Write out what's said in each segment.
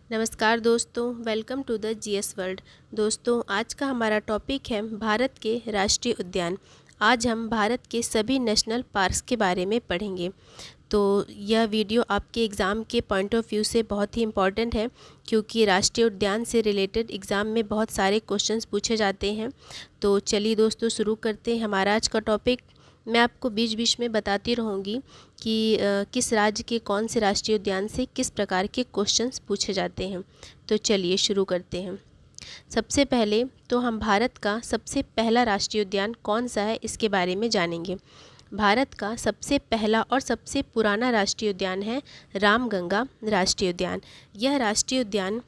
नमस्कार दोस्तों, welcome to the GS world. दोस्तों, आज का हमारा टॉपिक है भारत के राष्ट्रीय उद्यान। आज हम भारत के सभी नेशनल पार्क्स के बारे में पढ़ेंगे। तो यह वीडियो आपके एग्ज़ाम के पॉइंट ऑफ व्यू से बहुत ही इम्पॉर्टेंट है, क्योंकि राष्ट्रीय उद्यान से रिलेटेड एग्ज़ाम में बहुत सारे क्वेश्चंस पूछे जाते हैं। तो चलिए दोस्तों, शुरू करते हैं हमारा आज का टॉपिक। मैं आपको बीच बीच में बताती रहूँगी कि किस राज्य के कौन से राष्ट्रीय उद्यान से किस प्रकार के क्वेश्चंस पूछे जाते हैं। तो चलिए शुरू करते हैं। सबसे पहले तो हम भारत का सबसे पहला राष्ट्रीय उद्यान कौन सा है इसके बारे में जानेंगे। भारत का सबसे पहला और सबसे पुराना राष्ट्रीय उद्यान है रामगंगा राष्ट्रीय उद्यान। यह राष्ट्रीय उद्यान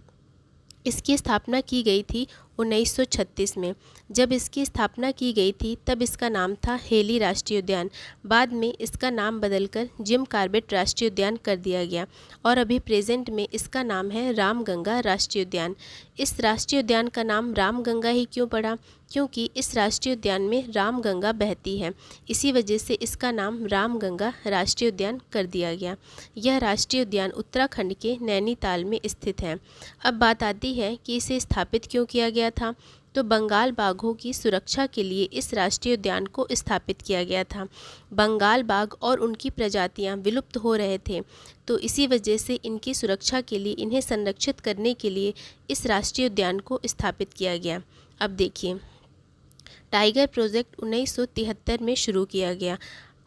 इसकी स्थापना की गई थी 1936 में। जब इसकी स्थापना की गई थी तब इसका नाम था हेली राष्ट्रीय उद्यान। बाद में इसका नाम बदलकर जिम कॉर्बेट राष्ट्रीय उद्यान कर दिया गया और अभी प्रेजेंट में इसका नाम है रामगंगा राष्ट्रीय उद्यान। इस राष्ट्रीय उद्यान का नाम रामगंगा ही क्यों पड़ा? क्योंकि इस राष्ट्रीय उद्यान में रामगंगा बहती है, इसी वजह से इसका नाम रामगंगा राष्ट्रीय उद्यान कर दिया गया। यह राष्ट्रीय उद्यान उत्तराखंड के नैनीताल में स्थित है। अब बात आती है कि इसे स्थापित क्यों किया गया था। तो बंगाल बाघों की सुरक्षा के लिए इस राष्ट्रीय उद्यान को स्थापित किया गया था। बंगाल बाघ और उनकी प्रजातियां विलुप्त हो रहे थे, तो इसी वजह से इनकी सुरक्षा के लिए, इन्हें संरक्षित करने के लिए इस राष्ट्रीय उद्यान को स्थापित किया गया। अब देखिए, टाइगर प्रोजेक्ट 1973 में शुरू किया गया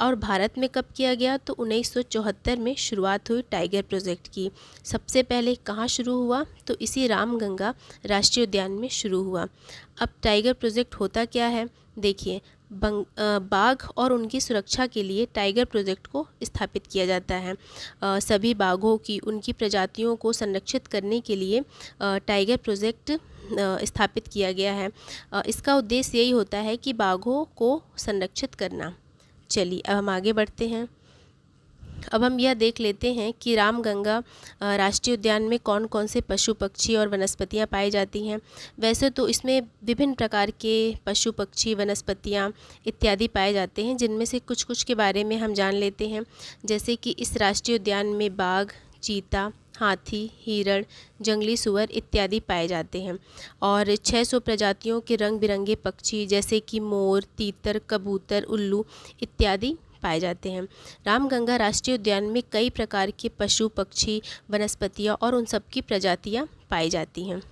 और भारत में कब किया गया? तो 1974 में शुरुआत हुई टाइगर प्रोजेक्ट की। सबसे पहले कहाँ शुरू हुआ? तो इसी रामगंगा राष्ट्रीय उद्यान में शुरू हुआ। अब टाइगर प्रोजेक्ट होता क्या है? देखिए, बाघ और उनकी सुरक्षा के लिए टाइगर प्रोजेक्ट को स्थापित किया जाता है। सभी बाघों की, उनकी प्रजातियों को संरक्षित करने के लिए टाइगर प्रोजेक्ट स्थापित किया गया है। इसका उद्देश्य यही होता है कि बाघों को संरक्षित करना। चलिए, अब हम आगे बढ़ते हैं। अब हम यह देख लेते हैं कि रामगंगा राष्ट्रीय उद्यान में कौन कौन से पशु पक्षी और वनस्पतियां पाई जाती हैं। वैसे तो इसमें विभिन्न प्रकार के पशु पक्षी, वनस्पतियां इत्यादि पाए जाते हैं, जिनमें से कुछ कुछ के बारे में हम जान लेते हैं। जैसे कि इस राष्ट्रीय उद्यान में बाघ, चीता, हाथी, हिरण, जंगली सुअर इत्यादि पाए जाते हैं और 600 प्रजातियों के रंग बिरंगे पक्षी जैसे कि मोर, तीतर, कबूतर, उल्लू इत्यादि पाए जाते हैं। रामगंगा राष्ट्रीय उद्यान में कई प्रकार के पशु, पक्षी, वनस्पतियाँ और उन सब की प्रजातियाँ पाई जाती हैं।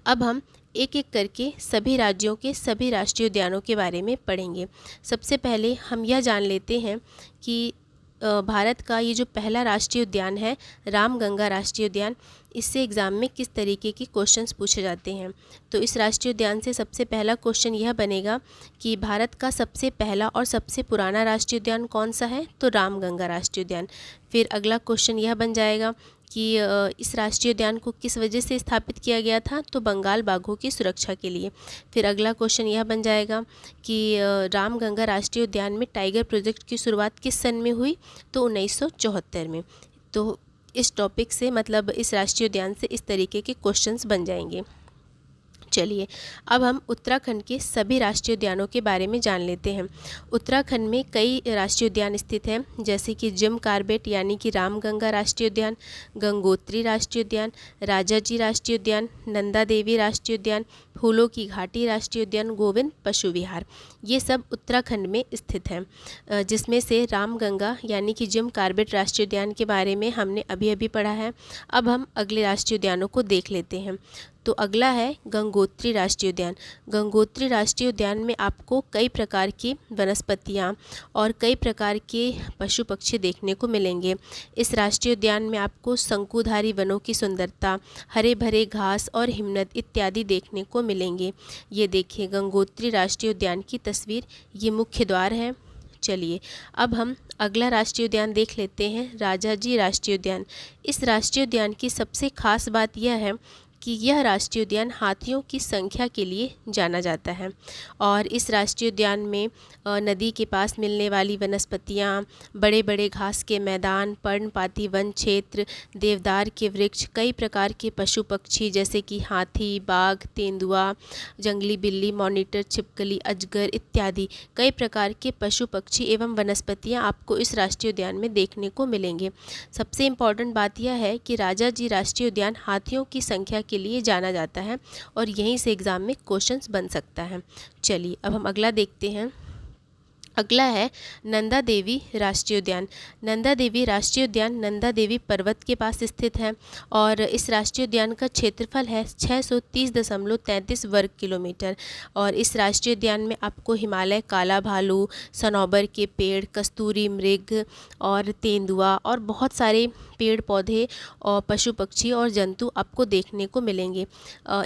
अब हम एक एक करके सभी राज्यों के सभी राष्ट्रीय उद्यानों के बारे में पढ़ेंगे। सबसे पहले हम यह जान लेते हैं कि भारत का ये जो पहला राष्ट्रीय उद्यान है रामगंगा राष्ट्रीय उद्यान, इससे एग्ज़ाम में किस तरीके के क्वेश्चंस पूछे जाते हैं। तो इस राष्ट्रीय उद्यान से सबसे पहला क्वेश्चन यह बनेगा कि भारत का सबसे पहला और सबसे पुराना राष्ट्रीय उद्यान कौन सा है? तो रामगंगा राष्ट्रीय उद्यान। फिर अगला क्वेश्चन यह बन जाएगा कि इस राष्ट्रीय उद्यान को किस वजह से स्थापित किया गया था? तो बंगाल बाघों की सुरक्षा के लिए। फिर अगला क्वेश्चन यह बन जाएगा कि रामगंगा राष्ट्रीय उद्यान में टाइगर प्रोजेक्ट की शुरुआत किस सन में हुई? तो 1974 में। तो इस टॉपिक से, मतलब इस राष्ट्रीय उद्यान से, इस तरीके के क्वेश्चंस बन जाएंगे। चलिए, अब हम उत्तराखंड के सभी राष्ट्रीय उद्यानों के बारे में जान लेते हैं। उत्तराखंड में कई राष्ट्रीय उद्यान स्थित हैं, जैसे कि जिम कॉर्बेट यानी कि रामगंगा राष्ट्रीय उद्यान, गंगोत्री राष्ट्रीय उद्यान, राजाजी राष्ट्रीय उद्यान, नंदा देवी राष्ट्रीय उद्यान, फूलों की घाटी राष्ट्रीय उद्यान, गोविंद पशु विहार, ये सब उत्तराखंड में स्थित हैं। जिसमें से रामगंगा यानी कि जिम कॉर्बेट राष्ट्रीय उद्यान के बारे में हमने अभी अभी पढ़ा है। अब हम अगले राष्ट्रीय उद्यानों को देख लेते हैं। तो अगला है गंगोत्री राष्ट्रीय उद्यान। गंगोत्री राष्ट्रीय उद्यान में आपको कई प्रकार की वनस्पतियाँ और कई प्रकार के पशु पक्षी देखने को मिलेंगे। इस राष्ट्रीय उद्यान में आपको शंकुधारी वनों की सुंदरता, हरे भरे घास और हिमनद इत्यादि देखने को मिलेंगे। ये देखिए गंगोत्री राष्ट्रीय उद्यान की तस्वीर, ये मुख्य द्वार है। चलिए, अब हम अगला राष्ट्रीय उद्यान देख लेते हैं, राजाजी राष्ट्रीय उद्यान। इस राष्ट्रीय उद्यान की सबसे खास बात यह है कि यह राष्ट्रीय उद्यान हाथियों की संख्या के लिए जाना जाता है। और इस राष्ट्रीय उद्यान में नदी के पास मिलने वाली वनस्पतियाँ, बड़े बड़े घास के मैदान, पर्णपाती वन क्षेत्र, देवदार के वृक्ष, कई प्रकार के पशु पक्षी जैसे कि हाथी, बाघ, तेंदुआ, जंगली बिल्ली, मॉनिटर, छिपकली, अजगर इत्यादि कई प्रकार के पशु पक्षी एवं वनस्पतियाँ आपको इस राष्ट्रीय उद्यान में देखने को मिलेंगे। सबसे इम्पॉर्टेंट बात यह है कि राजाजी राष्ट्रीय उद्यान हाथियों की संख्या के लिए जाना जाता है और यहीं से एग्ज़ाम में क्वेश्चंस बन सकता है। चलिए अब हम अगला देखते हैं। अगला है नंदा देवी राष्ट्रीय उद्यान। नंदा देवी राष्ट्रीय उद्यान नंदा देवी पर्वत के पास स्थित है और इस राष्ट्रीय उद्यान का क्षेत्रफल है 630.33 वर्ग किलोमीटर। और इस राष्ट्रीय उद्यान में आपको हिमालय काला भालू, सनौबर के पेड़, कस्तूरी मृग और तेंदुआ और बहुत सारे पेड़ पौधे और पशु पक्षी और जंतु आपको देखने को मिलेंगे।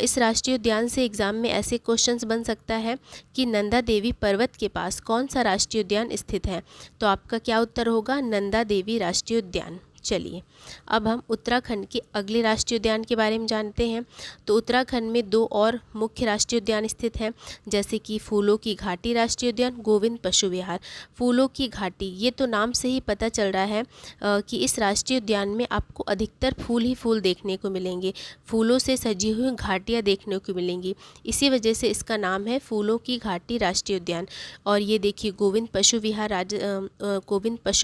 इस राष्ट्रीय उद्यान से एग्ज़ाम में ऐसे क्वेश्चंस बन सकता है कि नंदा देवी पर्वत के पास कौन सा राष्ट्रीय उद्यान स्थित है। तो आपका क्या उत्तर होगा? नंदा देवी राष्ट्रीय उद्यान। चलिए अब हम उत्तराखंड के अगले राष्ट्रीय उद्यान के बारे में जानते हैं। तो उत्तराखंड में 2 और मुख्य राष्ट्रीय उद्यान स्थित हैं, जैसे कि फूलों की घाटी राष्ट्रीय उद्यान, गोविंद पशु विहार। फूलों की घाटी, ये तो नाम से ही पता चल रहा है कि इस राष्ट्रीय उद्यान में आपको अधिकतर फूल ही फूल देखने को मिलेंगे, फूलों से सजी हुई घाटियाँ देखने को मिलेंगी, इसी वजह से इसका नाम है फूलों की घाटी राष्ट्रीय उद्यान। और ये देखिए गोविंद पशु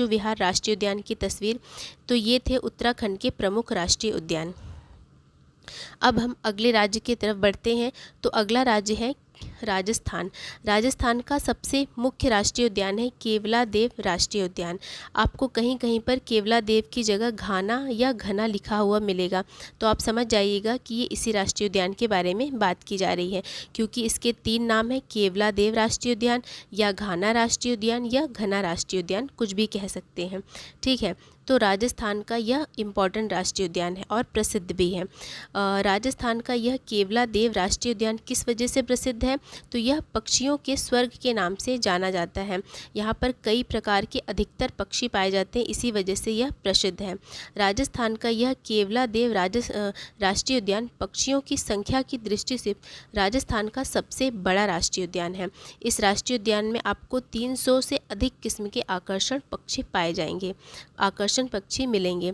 विहार राष्ट्रीय उद्यान की तस्वीर। तो ये थे उत्तराखंड के प्रमुख राष्ट्रीय उद्यान। अब हम अगले राज्य की तरफ बढ़ते हैं। तो अगला राज्य है राजस्थान। राजस्थान का सबसे मुख्य राष्ट्रीय उद्यान है केवलादेव राष्ट्रीय उद्यान। आपको कहीं कहीं पर केवलादेव की जगह घाना या घना लिखा हुआ मिलेगा, तो आप समझ जाइएगा कि ये इसी राष्ट्रीय उद्यान के बारे में बात की जा रही है, क्योंकि इसके 3 नाम हैं, केवलादेव राष्ट्रीय उद्यान या घाना राष्ट्रीय उद्यान या घना राष्ट्रीय उद्यान, कुछ भी कह सकते हैं। ठीक है, तो राजस्थान का यह इम्पॉर्टेंट राष्ट्रीय उद्यान है और प्रसिद्ध भी है। राजस्थान का यह केवलादेव राष्ट्रीय उद्यान किस वजह से प्रसिद्ध है? तो यह पक्षियों के स्वर्ग के नाम से जाना जाता है। यहाँ पर कई प्रकार के अधिकतर पक्षी पाए जाते हैं, इसी वजह से यह प्रसिद्ध है। राजस्थान का यह केवलादेव राष्ट्रीय उद्यान पक्षियों की संख्या की दृष्टि से राजस्थान का सबसे बड़ा राष्ट्रीय उद्यान है। इस राष्ट्रीय उद्यान में आपको 300 से अधिक किस्म के आकर्षण पक्षी पाए जाएंगे, आकर्षण पक्षी मिलेंगे।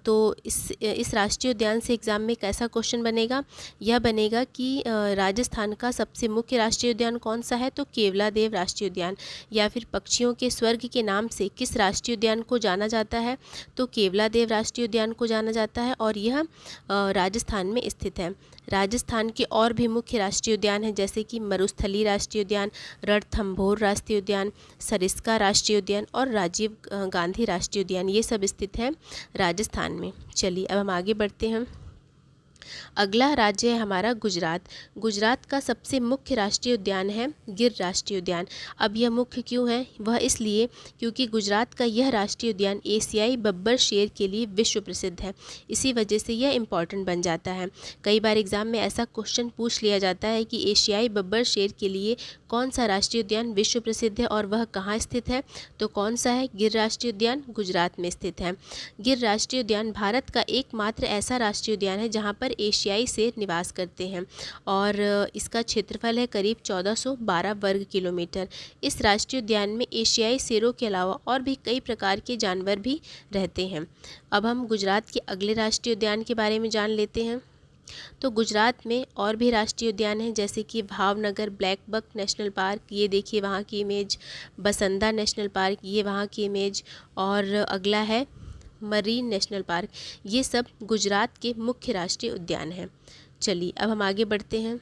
तो इस राष्ट्रीय उद्यान से एग्ज़ाम में कैसा क्वेश्चन बनेगा? यह बनेगा कि राजस्थान का सबसे मुख्य राष्ट्रीय उद्यान कौन सा है? तो केवलादेव राष्ट्रीय उद्यान। या फिर पक्षियों के स्वर्ग के नाम से किस राष्ट्रीय उद्यान को जाना जाता है? तो केवलादेव राष्ट्रीय उद्यान को जाना जाता है और यह राजस्थान में स्थित है। राजस्थान के और भी मुख्य राष्ट्रीय उद्यान हैं, जैसे कि मरुस्थली राष्ट्रीय उद्यान, रणथंभौर राष्ट्रीय उद्यान, सरिस्का राष्ट्रीय उद्यान और राजीव गांधी राष्ट्रीय उद्यान, ये सब स्थित हैं राजस्थान में। चलिए अब हम आगे बढ़ते हैं। अगला राज्य है हमारा गुजरात। गुजरात का सबसे मुख्य राष्ट्रीय उद्यान है गिर राष्ट्रीय उद्यान। अब यह मुख्य क्यों है? वह इसलिए क्योंकि गुजरात का यह राष्ट्रीय उद्यान एशियाई बब्बर शेर के लिए विश्व प्रसिद्ध है, इसी वजह से यह इम्पॉर्टेंट बन जाता है। कई बार एग्जाम में ऐसा क्वेश्चन पूछ लिया जाता है कि एशियाई बब्बर शेर के लिए कौन सा राष्ट्रीय उद्यान विश्व प्रसिद्ध है और वह कहाँ स्थित है? तो कौन सा है? गिर राष्ट्रीय उद्यान गुजरात में स्थित है। गिर राष्ट्रीय उद्यान भारत का एकमात्र ऐसा राष्ट्रीय उद्यान है जहाँ पर एशियाई शेर निवास करते हैं और इसका क्षेत्रफल है करीब 1412 वर्ग किलोमीटर। इस राष्ट्रीय उद्यान में एशियाई शेरों के अलावा और भी कई प्रकार के जानवर भी रहते हैं। अब हम गुजरात के अगले राष्ट्रीय उद्यान के बारे में जान लेते हैं। तो गुजरात में और भी राष्ट्रीय उद्यान हैं, जैसे कि Bhavnagar black buck national park, ये देखिए वहाँ की इमेज, बसंदा नेशनल पार्क, ये वहाँ की इमेज, और अगला है मरीन नेशनल पार्क। ये सब गुजरात के मुख्य राष्ट्रीय उद्यान हैं। चलिए अब हम आगे बढ़ते हैं।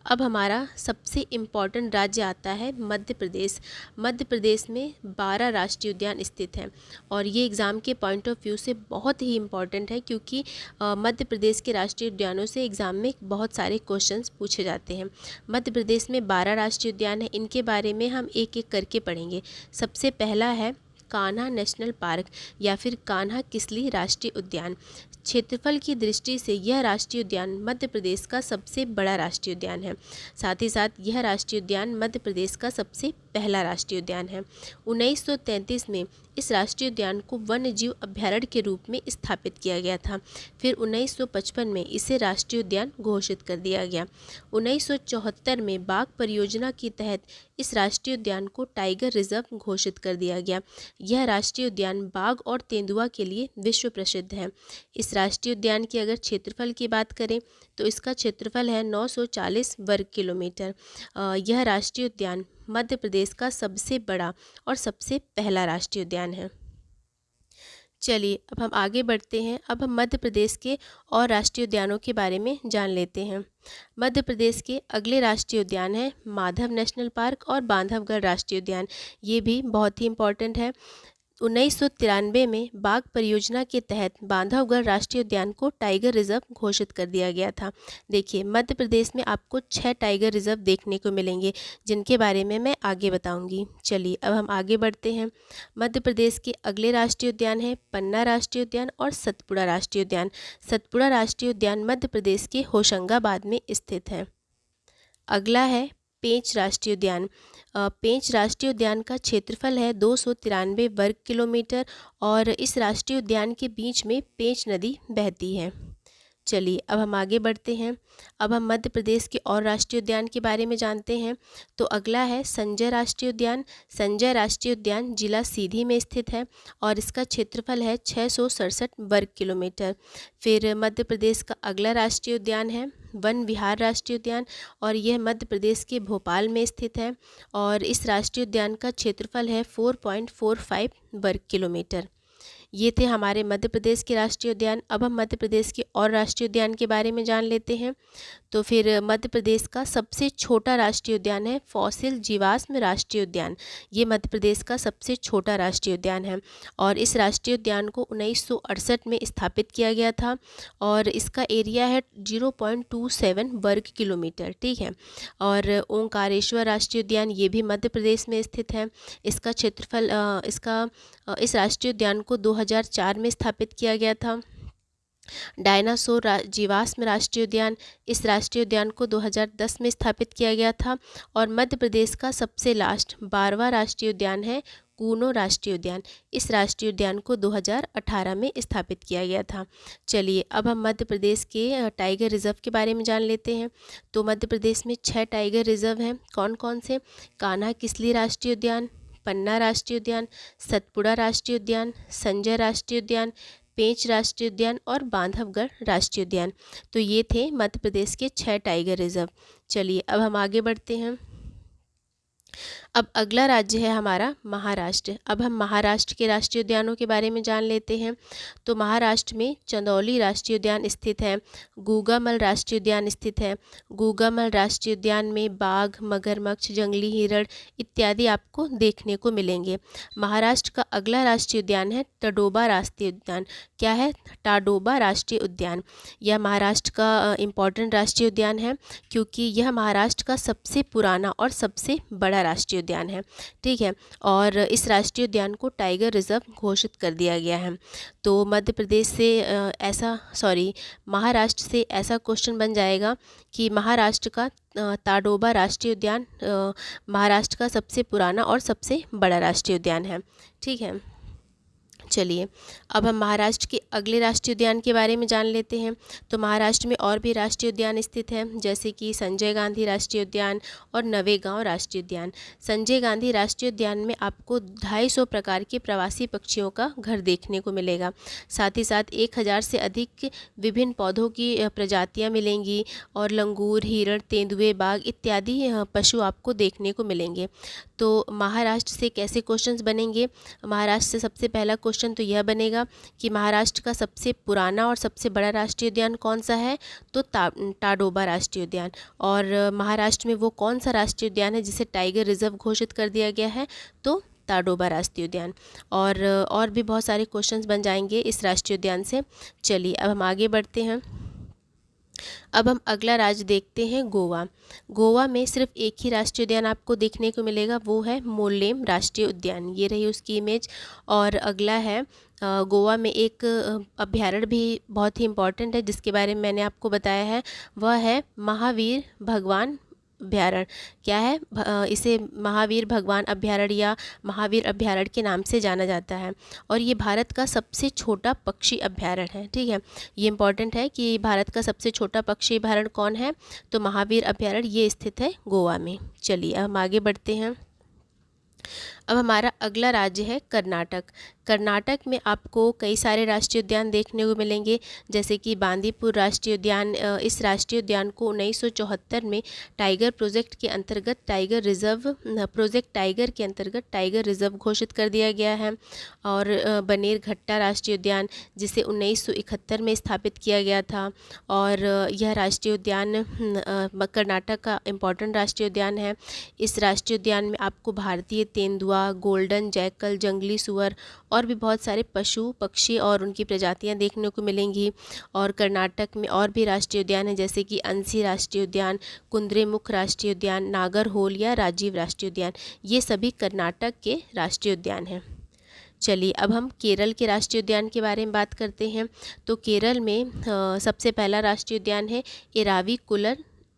अब हमारा सबसे इम्पॉर्टेंट राज्य आता है मध्य प्रदेश। मध्य प्रदेश में 12 राष्ट्रीय उद्यान स्थित हैं और ये एग्ज़ाम के पॉइंट ऑफ व्यू से बहुत ही इम्पॉर्टेंट है, क्योंकि मध्य प्रदेश के राष्ट्रीय उद्यानों से एग्ज़ाम में बहुत सारे क्वेश्चंस पूछे जाते हैं। मध्य प्रदेश में 12 राष्ट्रीय उद्यान हैं, इनके बारे में हम एक एक करके पढ़ेंगे। सबसे पहला है कान्हा नेशनल पार्क या फिर कान्हा किसली राष्ट्रीय उद्यान। क्षेत्रफल की दृष्टि से यह राष्ट्रीय उद्यान मध्य प्रदेश का सबसे बड़ा राष्ट्रीय उद्यान है। साथ ही साथ यह राष्ट्रीय उद्यान मध्य प्रदेश का सबसे पहला राष्ट्रीय उद्यान है। 1933 में इस राष्ट्रीय उद्यान को वन्य जीव अभ्यारण्य के रूप में स्थापित किया गया था। फिर 1955 में इसे राष्ट्रीय उद्यान घोषित कर दिया गया। 1974 में बाघ परियोजना के तहत इस राष्ट्रीय उद्यान को टाइगर रिजर्व घोषित कर दिया गया। यह राष्ट्रीय उद्यान बाघ और तेंदुआ के लिए विश्व प्रसिद्ध है। इस राष्ट्रीय उद्यान की अगर क्षेत्रफल की बात करें तो इसका क्षेत्रफल है 940 वर्ग किलोमीटर। यह राष्ट्रीय उद्यान मध्य प्रदेश का सबसे बड़ा और सबसे पहला राष्ट्रीय उद्यान है। चलिए अब हम आगे बढ़ते हैं। अब हम मध्य प्रदेश के और राष्ट्रीय उद्यानों के बारे में जान लेते हैं। मध्य प्रदेश के अगले राष्ट्रीय उद्यान है माधव नेशनल पार्क और बांधवगढ़ राष्ट्रीय उद्यान। ये भी बहुत ही इम्पोर्टेंट है। 1993 में बाघ परियोजना के तहत बांधवगढ़ राष्ट्रीय उद्यान को टाइगर रिजर्व घोषित कर दिया गया था। देखिए मध्य प्रदेश में आपको 6 टाइगर रिजर्व देखने को मिलेंगे, जिनके बारे में मैं आगे बताऊंगी। चलिए अब हम आगे बढ़ते हैं। मध्य प्रदेश के अगले राष्ट्रीय उद्यान है पन्ना राष्ट्रीय उद्यान और सतपुड़ा राष्ट्रीय उद्यान। सतपुड़ा राष्ट्रीय उद्यान मध्य प्रदेश के होशंगाबाद में स्थित है। अगला है पेंच राष्ट्रीय उद्यान। पेंच राष्ट्रीय उद्यान का क्षेत्रफल है 293 वर्ग किलोमीटर और इस राष्ट्रीय उद्यान के बीच में पेंच नदी बहती है। चलिए अब हम आगे बढ़ते हैं। अब हम मध्य प्रदेश के और राष्ट्रीय उद्यान के बारे में जानते हैं। तो अगला है संजय राष्ट्रीय उद्यान। संजय राष्ट्रीय उद्यान जिला सीधी में स्थित है और इसका क्षेत्रफल है 667 वर्ग किलोमीटर। फिर मध्य प्रदेश का अगला राष्ट्रीय उद्यान है वन विहार राष्ट्रीय उद्यान और यह मध्य प्रदेश के भोपाल में स्थित है और इस राष्ट्रीय उद्यान का क्षेत्रफल है 4.45 वर्ग किलोमीटर। ये थे हमारे मध्य प्रदेश के राष्ट्रीय उद्यान। अब हम मध्य प्रदेश के और राष्ट्रीय उद्यान के बारे में जान लेते हैं। तो फिर मध्य प्रदेश का सबसे छोटा राष्ट्रीय उद्यान है फॉसिल जीवाश्म राष्ट्रीय उद्यान। ये मध्य प्रदेश का सबसे छोटा राष्ट्रीय उद्यान है और इस राष्ट्रीय उद्यान को 1968 में स्थापित किया गया था और इसका एरिया है 0.27 वर्ग किलोमीटर। ठीक है। और ओंकारेश्वर राष्ट्रीय उद्यान ये भी मध्य प्रदेश में स्थित है। इसका क्षेत्रफल इस राष्ट्रीय उद्यान को 2004 में स्थापित किया गया था। डायनासोर जीवाश्म राष्ट्रीय उद्यान, इस राष्ट्रीय उद्यान को 2010 में स्थापित किया गया था और मध्य प्रदेश का सबसे लास्ट 12वां राष्ट्रीय उद्यान है कूनो राष्ट्रीय उद्यान। इस राष्ट्रीय उद्यान को 2018 में स्थापित किया गया था। चलिए अब हम मध्य प्रदेश के टाइगर रिजर्व के बारे में जान लेते हैं। तो मध्य प्रदेश में 6 टाइगर रिजर्व हैं। कौन कौन से? कान्हा किसली राष्ट्रीय उद्यान, पन्ना राष्ट्रीय उद्यान, सतपुड़ा राष्ट्रीय उद्यान, संजय राष्ट्रीय उद्यान, पेंच राष्ट्रीय उद्यान और बांधवगढ़ राष्ट्रीय उद्यान। तो ये थे मध्य प्रदेश के 6 टाइगर रिजर्व। चलिए अब हम आगे बढ़ते हैं। अब अगला राज्य है हमारा महाराष्ट्र। अब हम महाराष्ट्र के राष्ट्रीय उद्यानों के बारे में जान लेते हैं। तो महाराष्ट्र में चंदौली राष्ट्रीय उद्यान स्थित है, गूगामल राष्ट्रीय उद्यान स्थित है। गूगामल राष्ट्रीय उद्यान में बाघ, मगरमच्छ, जंगली हिरण इत्यादि आपको देखने को मिलेंगे। महाराष्ट्र का अगला राष्ट्रीय उद्यान है टाडोबा राष्ट्रीय उद्यान। क्या है? टाडोबा राष्ट्रीय उद्यान। यह महाराष्ट्र का इम्पोर्टेंट राष्ट्रीय उद्यान है क्योंकि यह महाराष्ट्र का सबसे पुराना और सबसे बड़ा राष्ट्रीय उद्यान है। ठीक है। और इस राष्ट्रीय उद्यान को टाइगर रिजर्व घोषित कर दिया गया है। तो मध्य प्रदेश से महाराष्ट्र से ऐसा क्वेश्चन बन जाएगा कि महाराष्ट्र का टाडोबा राष्ट्रीय उद्यान महाराष्ट्र का सबसे पुराना और सबसे बड़ा राष्ट्रीय उद्यान है। ठीक है। चलिए अब हम महाराष्ट्र के अगले राष्ट्रीय उद्यान के बारे में जान लेते हैं। तो महाराष्ट्र में और भी राष्ट्रीय उद्यान स्थित हैं, जैसे कि संजय गांधी राष्ट्रीय उद्यान और नवेगांव राष्ट्रीय उद्यान। संजय गांधी राष्ट्रीय उद्यान में आपको 250 प्रकार के प्रवासी पक्षियों का घर देखने को मिलेगा। साथ ही साथ 1000 से अधिक विभिन्न पौधों की प्रजातियाँ मिलेंगी और लंगूर, हिरण, तेंदुए, बाघ इत्यादि पशु आपको देखने को मिलेंगे। तो महाराष्ट्र से कैसे क्वेश्चंस बनेंगे? महाराष्ट्र से सबसे पहला क्वेश्चन तो यह बनेगा कि महाराष्ट्र का सबसे पुराना और सबसे बड़ा राष्ट्रीय उद्यान कौन सा है? तो टाडोबा राष्ट्रीय उद्यान। और महाराष्ट्र में वो कौन सा राष्ट्रीय उद्यान है जिसे टाइगर रिजर्व घोषित कर दिया गया है? तो टाडोबा राष्ट्रीय उद्यान। और भी बहुत सारे क्वेश्चंस बन जाएंगे इस राष्ट्रीय उद्यान से। चलिए अब हम आगे बढ़ते हैं। अब हम अगला राज्य देखते हैं गोवा। गोवा में सिर्फ एक ही राष्ट्रीय उद्यान आपको देखने को मिलेगा, वो है मोल्लेम राष्ट्रीय उद्यान। ये रही उसकी इमेज। और अगला है गोवा में एक अभ्यारण्य भी बहुत ही इम्पॉर्टेंट है जिसके बारे में मैंने आपको बताया है, वह है महावीर भगवान अभयारण्य क्या है, इसे महावीर भगवान अभयारण्य या महावीर अभयारण्य के नाम से जाना जाता है। और ये भारत का सबसे छोटा पक्षी अभयारण्य है। ठीक है, ये इम्पॉर्टेंट है कि भारत का सबसे छोटा पक्षी अभयारण्य कौन है, तो महावीर अभयारण्य, ये स्थित है गोवा में। चलिए अब हम आगे बढ़ते हैं। अब हमारा अगला राज्य है कर्नाटक। कर्नाटक में आपको कई सारे राष्ट्रीय उद्यान देखने को मिलेंगे, जैसे कि बांदीपुर राष्ट्रीय उद्यान। इस राष्ट्रीय उद्यान को 1974 में टाइगर प्रोजेक्ट के अंतर्गत टाइगर रिजर्व टाइगर रिजर्व घोषित कर दिया गया है। और बनेरघट्टा राष्ट्रीय उद्यान, जिसे 1971 में स्थापित किया गया था। और यह राष्ट्रीय उद्यान कर्नाटक का इम्पॉर्टेंट राष्ट्रीय उद्यान है। इस राष्ट्रीय उद्यान में आपको भारतीय तेंदुआ, गोल्डन जैकल, जंगली सुअर और भी बहुत सारे पशु पक्षी और उनकी प्रजातियां देखने को मिलेंगी। और कर्नाटक में और भी राष्ट्रीय उद्यान हैं, जैसे कि अंसी राष्ट्रीय उद्यान, कुद्रेमुख राष्ट्रीय उद्यान, नागरहोल या राजीव राष्ट्रीय उद्यान, ये सभी कर्नाटक के राष्ट्रीय उद्यान हैं। चलिए अब हम केरल के राष्ट्रीय उद्यान के बारे में बात करते हैं। तो केरल में सबसे पहला राष्ट्रीय उद्यान है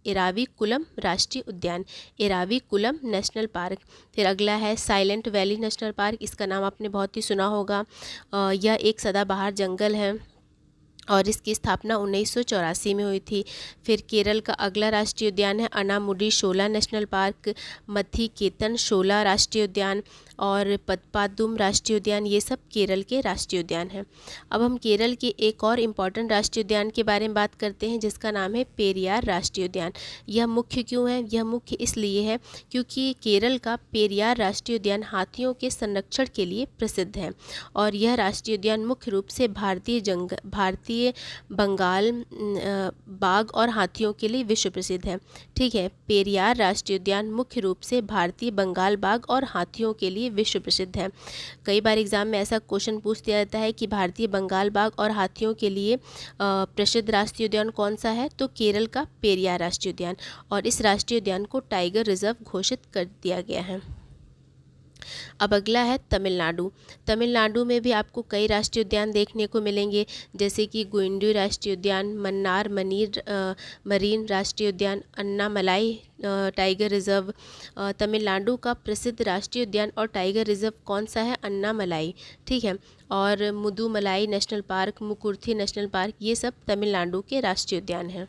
एराविकुलम राष्ट्रीय उद्यान, एराविकुलम नेशनल पार्क। फिर अगला है साइलेंट वैली नेशनल पार्क, इसका नाम आपने बहुत ही सुना होगा। यह एक सदाबहार जंगल है और इसकी स्थापना 1984 में हुई थी। फिर केरल का अगला राष्ट्रीय उद्यान है अनामुडी शोला नेशनल पार्क, मथिकेतन शोला राष्ट्रीय उद्यान और पदपादुम राष्ट्रीय उद्यान, ये सब केरल के राष्ट्रीय उद्यान हैं। अब हम केरल के एक और इम्पॉर्टेंट राष्ट्रीय उद्यान के बारे में बात करते हैं, जिसका नाम है पेरियार राष्ट्रीय उद्यान। यह मुख्य क्यों है? यह मुख्य इसलिए है क्योंकि केरल का पेरियार राष्ट्रीय उद्यान हाथियों के संरक्षण के लिए प्रसिद्ध है। और यह राष्ट्रीय उद्यान मुख्य रूप से भारतीय बंगाल बाघ और हाथियों के लिए विश्व प्रसिद्ध है। ठीक है, पेरियार राष्ट्रीय उद्यान मुख्य रूप से भारतीय बंगाल बाघ और हाथियों के लिए विश्व प्रसिद्ध है। कई बार एग्जाम में ऐसा क्वेश्चन पूछ दिया जाता है कि भारतीय बंगाल बाघ और हाथियों के लिए प्रसिद्ध राष्ट्रीय उद्यान कौन सा है, तो केरल का पेरियार राष्ट्रीय उद्यान। और इस राष्ट्रीय उद्यान को टाइगर रिजर्व घोषित कर दिया गया है। अब अगला है तमिलनाडु। तमिलनाडु में भी आपको कई राष्ट्रीय उद्यान देखने को मिलेंगे, जैसे कि गुइंडू राष्ट्रीय उद्यान, मन्नार मरीन राष्ट्रीय उद्यान, अन्नामलाई टाइगर रिजर्व। तमिलनाडु का प्रसिद्ध राष्ट्रीय उद्यान और टाइगर रिजर्व कौन सा है? अन्नामलाई। ठीक है, और Mudumalai national park, Mukurthi national park, ये सब तमिलनाडु के राष्ट्रीय उद्यान हैं।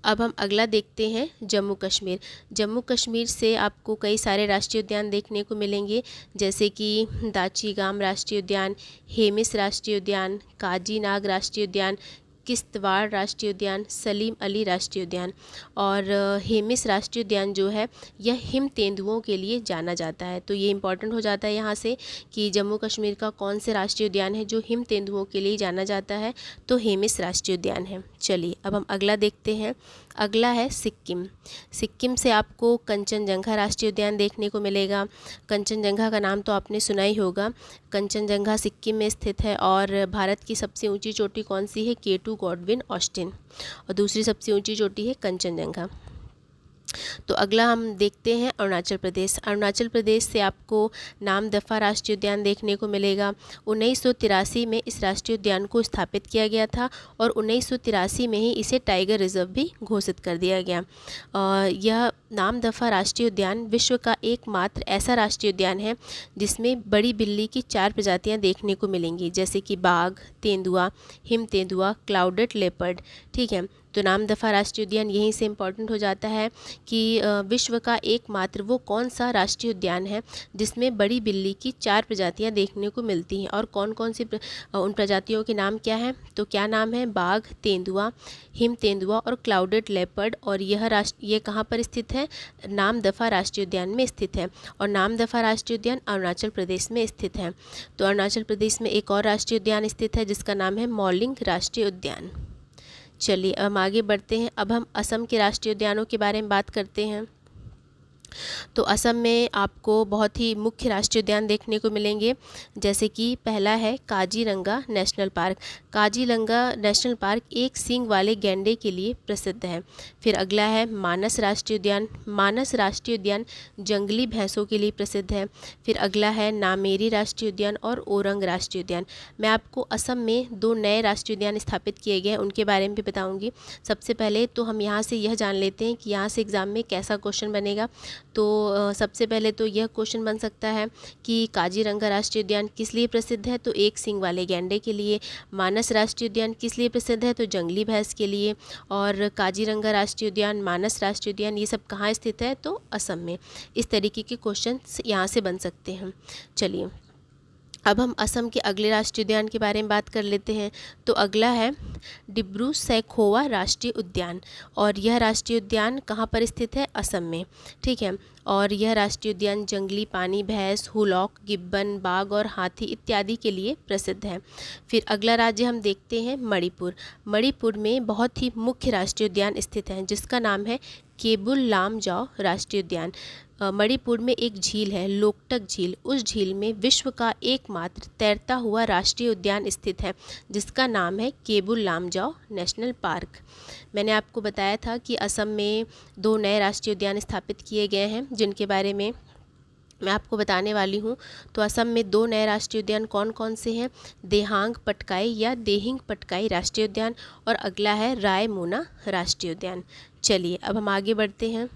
अब हम अगला देखते हैं जम्मू कश्मीर। जम्मू कश्मीर से आपको कई सारे राष्ट्रीय उद्यान देखने को मिलेंगे, जैसे कि दाचीगाम राष्ट्रीय उद्यान, हेमिस राष्ट्रीय उद्यान, काजीनाग राष्ट्रीय उद्यान, किश्तवाड़ राष्ट्रीय उद्यान, सलीम अली राष्ट्रीय उद्यान। और हेमिस राष्ट्रीय उद्यान जो है यह हिम तेंदुओं के लिए जाना जाता है। तो ये इम्पॉर्टेंट हो जाता है यहाँ से कि जम्मू कश्मीर का कौन से राष्ट्रीय उद्यान है जो हिम तेंदुओं के लिए जाना जाता है, तो हेमिस राष्ट्रीय उद्यान है। चलिए अब हम अगला देखते हैं। अगला है सिक्किम। सिक्किम से आपको कंचनजंगा राष्ट्रीय उद्यान देखने को मिलेगा। कंचनजंगा का नाम तो आपने सुना ही होगा। कंचनजंगा सिक्किम में स्थित है। और भारत की सबसे ऊंची चोटी कौन सी है? K2 Godwin Austen. और दूसरी सबसे ऊंची चोटी है कंचनजंगा। तो अगला हम देखते हैं अरुणाचल प्रदेश। अरुणाचल प्रदेश से आपको नामदफा राष्ट्रीय उद्यान देखने को मिलेगा। 1983 में इस राष्ट्रीय उद्यान को स्थापित किया गया था और 1983 में ही इसे टाइगर रिजर्व भी घोषित कर दिया गया। यह नामदफा राष्ट्रीय उद्यान विश्व का एकमात्र ऐसा राष्ट्रीय उद्यान है जिसमें बड़ी बिल्ली की 4 प्रजातियां देखने को मिलेंगी, जैसे कि बाघ, तेंदुआ, हिम तेंदुआ, क्लाउडेड लेपर्ड। ठीक है, तो नामदफा राष्ट्रीय उद्यान यहीं से इम्पॉर्टेंट हो जाता है कि विश्व का एकमात्र वो कौन सा राष्ट्रीय उद्यान है जिसमें बड़ी बिल्ली की 4 प्रजातियां देखने को मिलती हैं। और कौन कौन सी उन प्रजातियों के नाम क्या हैं? तो क्या नाम है? बाघ, तेंदुआ, हिम तेंदुआ और क्लाउडेड लेपर्ड। और ये कहाँ पर स्थित है? नामदफा राष्ट्रीय उद्यान में स्थित है। और नामदफा राष्ट्रीय उद्यान अरुणाचल प्रदेश में स्थित है। तो अरुणाचल प्रदेश में एक और राष्ट्रीय उद्यान स्थित है जिसका नाम है मौलिंग राष्ट्रीय उद्यान। चलिए हम आगे बढ़ते हैं। अब हम असम के राष्ट्रीय उद्यानों के बारे में बात करते हैं। तो असम में आपको बहुत ही मुख्य राष्ट्रीय उद्यान देखने को मिलेंगे, जैसे कि पहला है Kaziranga national park. Kaziranga national park एक सींग वाले गैंडे के लिए प्रसिद्ध है। फिर अगला है मानस राष्ट्रीय उद्यान। मानस राष्ट्रीय उद्यान जंगली भैंसों के लिए प्रसिद्ध है। फिर अगला है नामेरी राष्ट्रीय उद्यान और ओरंग राष्ट्रीय उद्यान। मैं आपको असम में 2 नए राष्ट्रीय उद्यान स्थापित किए गए हैं, उनके बारे में भी बताऊंगी। सबसे पहले तो हम यहाँ से यह जान लेते हैं कि यहाँ से एग्ज़ाम में कैसा क्वेश्चन बनेगा। तो सबसे पहले तो यह क्वेश्चन बन सकता है कि काजीरंगा राष्ट्रीय उद्यान किस लिए प्रसिद्ध है, तो एक सींग वाले गैंडे के लिए। मानस राष्ट्रीय उद्यान किस लिए प्रसिद्ध है, तो जंगली भैंस के लिए। और काजीरंगा राष्ट्रीय उद्यान, मानस राष्ट्रीय उद्यान, ये सब कहाँ स्थित है, तो असम में। इस तरीके के क्वेश्चन यहाँ से बन सकते हैं। चलिए अब हम असम के अगले राष्ट्रीय उद्यान के बारे में बात कर लेते हैं। तो अगला है डिब्रू सैखोवा राष्ट्रीय उद्यान, और यह राष्ट्रीय उद्यान कहाँ पर स्थित है, असम में। ठीक है, और यह राष्ट्रीय उद्यान जंगली पानी भैंस, हुलॉक, गिब्बन, बाघ और हाथी इत्यादि के लिए प्रसिद्ध है। फिर अगला राज्य हम देखते हैं मणिपुर। मणिपुर में बहुत ही मुख्य राष्ट्रीय उद्यान स्थित है, जिसका नाम है केबुल लामजाओ राष्ट्रीय उद्यान। मणिपुर में एक झील है, लोकटक झील। उस झील में विश्व का एकमात्र तैरता हुआ राष्ट्रीय उद्यान स्थित है, जिसका नाम है केबुल लामजाओ नेशनल पार्क। मैंने आपको बताया था कि असम में 2 नए राष्ट्रीय उद्यान स्थापित किए गए हैं, जिनके बारे में मैं आपको बताने वाली हूँ। तो असम में 2 नए राष्ट्रीय उद्यान कौन कौन से हैं, देहांग पटकाई या देहिंग पटकाई राष्ट्रीय उद्यान, और अगला है रायमोना राष्ट्रीय उद्यान। चलिए अब हम आगे बढ़ते हैं।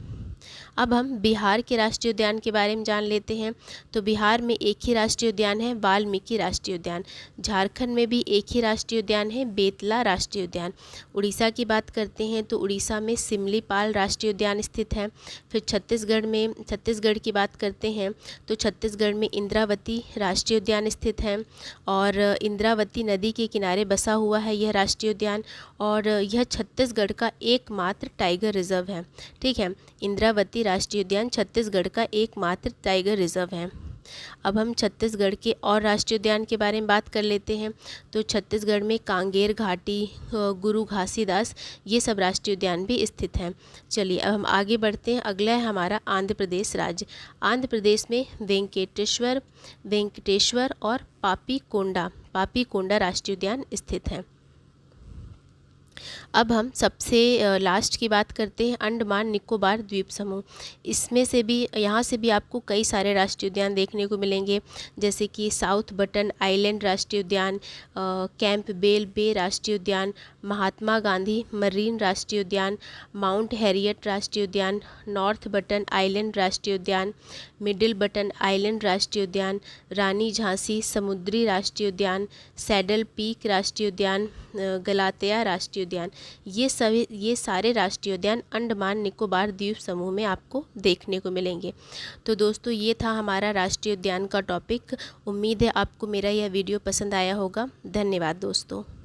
अब हम बिहार के राष्ट्रीय उद्यान के बारे में जान लेते हैं। तो बिहार में एक ही राष्ट्रीय उद्यान है, वाल्मीकि राष्ट्रीय उद्यान। झारखंड में भी एक ही राष्ट्रीय उद्यान है, बेतला राष्ट्रीय उद्यान। उड़ीसा की बात करते हैं तो उड़ीसा में सिमलीपाल राष्ट्रीय उद्यान स्थित है। फिर छत्तीसगढ़ की बात करते हैं तो छत्तीसगढ़ में इंद्रावती राष्ट्रीय उद्यान स्थित है, और इंद्रावती नदी के किनारे बसा हुआ है यह राष्ट्रीय उद्यान, और यह छत्तीसगढ़ का एकमात्र टाइगर रिजर्व है। ठीक है, इंद्रावती राष्ट्रीय उद्यान छत्तीसगढ़ का एकमात्र टाइगर रिजर्व है। अब हम छत्तीसगढ़ के और राष्ट्रीय उद्यान के बारे में बात कर लेते हैं। तो छत्तीसगढ़ में कांगेर घाटी, गुरु घासीदास, ये सब राष्ट्रीय उद्यान भी स्थित हैं। चलिए अब हम आगे बढ़ते हैं। अगला है हमारा आंध्र प्रदेश राज्य। आंध्र प्रदेश में वेंकटेश्वर और पापीकोंडा राष्ट्रीय उद्यान स्थित हैं। अब हम सबसे लास्ट की बात करते हैं, अंडमान निकोबार द्वीप समूह। इसमें से भी, यहाँ से भी आपको कई सारे राष्ट्रीय उद्यान देखने को मिलेंगे, जैसे कि साउथ बटन आइलैंड राष्ट्रीय उद्यान, कैंपबेल बे राष्ट्रीय उद्यान, महात्मा गांधी मरीन राष्ट्रीय उद्यान, माउंट हैरियट राष्ट्रीय उद्यान, नॉर्थ बटन आइलैंड राष्ट्रीय उद्यान, मिडिल बटन आइलैंड राष्ट्रीय उद्यान, रानी झांसी समुद्री राष्ट्रीय उद्यान, सैडल पीक राष्ट्रीय उद्यान, गलातिया राष्ट्रीय उद्यान। ये सारे राष्ट्रीय उद्यान अंडमान निकोबार द्वीप समूह में आपको देखने को मिलेंगे। तो दोस्तों ये था हमारा राष्ट्रीय उद्यान का टॉपिक। उम्मीद है आपको मेरा यह वीडियो पसंद आया होगा। धन्यवाद दोस्तों।